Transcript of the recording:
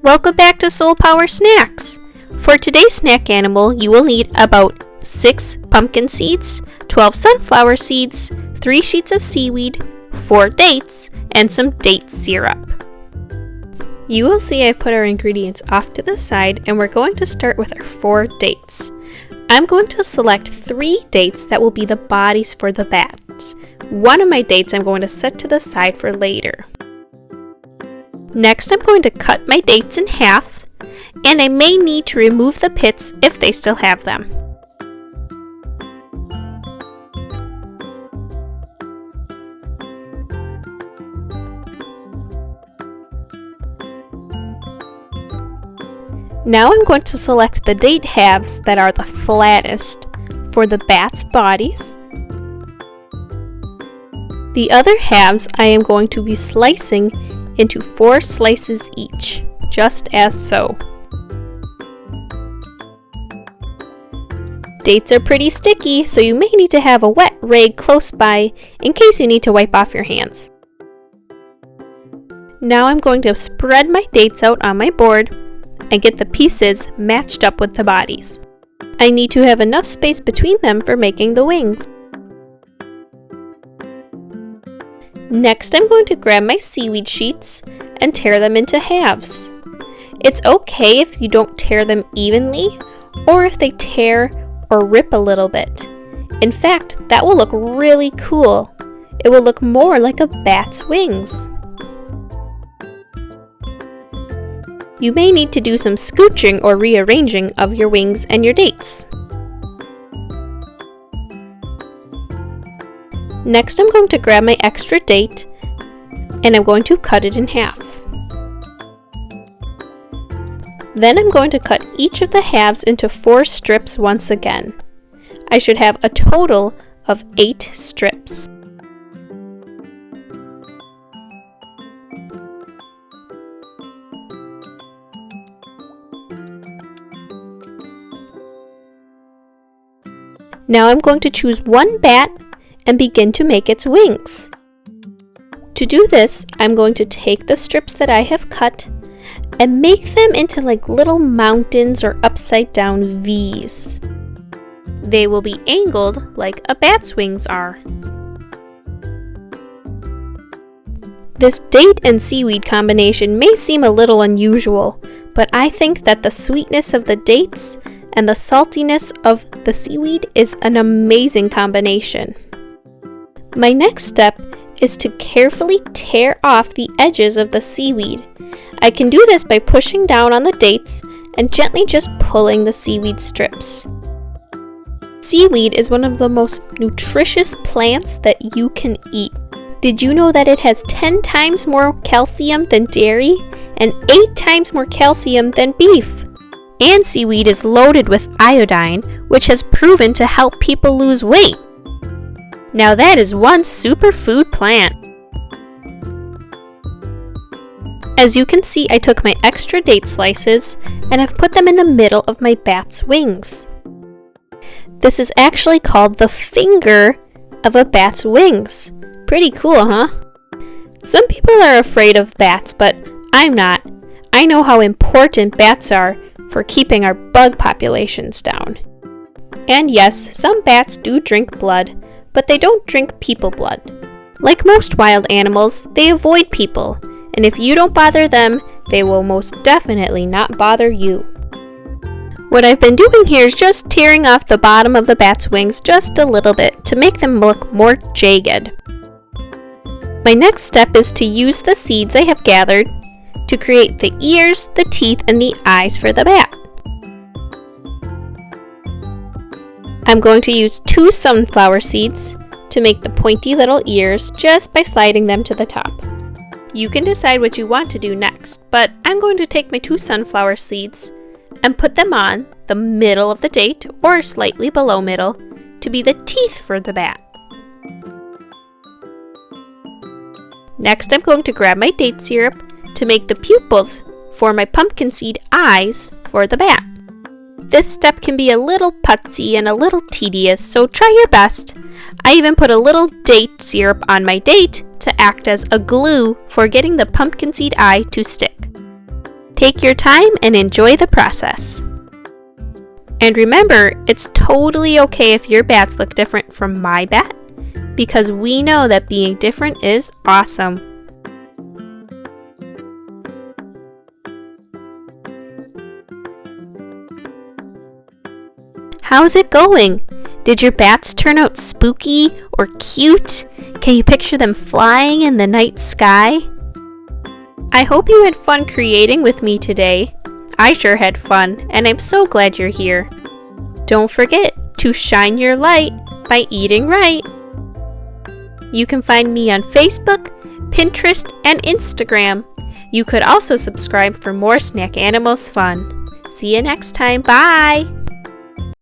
Welcome back to Soul Power Snacks. For today's snack animal, you will need about 6 pumpkin seeds, 12 sunflower seeds, 3 sheets of seaweed, 4 dates, and some date syrup. You will see I've put our ingredients off to the side, and we're going to start with our 4 dates. I'm going to select 3 dates that will be the bodies for the bats. One of my dates I'm going to set to the side for later. Next, I'm going to cut my dates in half, and I may need to remove the pits if they still have them. Now I'm going to select the date halves that are the flattest for the bats' bodies. The other halves I am going to be slicing into 4 slices each, just as so. Dates are pretty sticky, so you may need to have a wet rag close by in case you need to wipe off your hands. Now I'm going to spread my dates out on my board and get the pieces matched up with the bodies. I need to have enough space between them for making the wings. Next, I'm going to grab my seaweed sheets and tear them into halves. It's okay if you don't tear them evenly or if they tear or rip a little bit. In fact, that will look really cool. It will look more like a bat's wings. You may need to do some scooching or rearranging of your wings and your dates. Next, I'm going to grab my extra date and I'm going to cut it in half. Then I'm going to cut each of the halves into 4 strips once again. I should have a total of 8 strips. Now I'm going to choose one bat and begin to make its wings. To do this, I'm going to take the strips that I have cut and make them into like little mountains or upside down V's. They will be angled like a bat's wings are. This date and seaweed combination may seem a little unusual, but I think that the sweetness of the dates and the saltiness of the seaweed is an amazing combination. My next step is to carefully tear off the edges of the seaweed. I can do this by pushing down on the dates and gently just pulling the seaweed strips. Seaweed is one of the most nutritious plants that you can eat. Did you know that it has 10 times more calcium than dairy and 8 times more calcium than beef? And seaweed is loaded with iodine, which has proven to help people lose weight. Now that is one superfood plant. As you can see, I took my extra date slices and I've put them in the middle of my bat's wings. This is actually called the finger of a bat's wings. Pretty cool, huh? Some people are afraid of bats, but I'm not. I know how important bats are for keeping our bug populations down. And yes, some bats do drink blood, but they don't drink people blood. Like most wild animals, they avoid people, and if you don't bother them, they will most definitely not bother you. What I've been doing here is just tearing off the bottom of the bat's wings just a little bit to make them look more jagged. My next step is to use the seeds I have gathered to create the ears, the teeth, and the eyes for the bat. I'm going to use 2 sunflower seeds to make the pointy little ears just by sliding them to the top. You can decide what you want to do next, but I'm going to take my 2 sunflower seeds and put them on the middle of the date or slightly below middle to be the teeth for the bat. Next, I'm going to grab my date syrup to make the pupils for my pumpkin seed eyes for the bat. This step can be a little putsy and a little tedious, so try your best. I even put a little date syrup on my date to act as a glue for getting the pumpkin seed eye to stick. Take your time and enjoy the process. And remember, it's totally okay if your bats look different from my bat, because we know that being different is awesome. How's it going? Did your bats turn out spooky or cute? Can you picture them flying in the night sky? I hope you had fun creating with me today. I sure had fun, and I'm so glad you're here. Don't forget to shine your light by eating right. You can find me on Facebook, Pinterest, and Instagram. You could also subscribe for more Snackanimals fun. See you next time. Bye!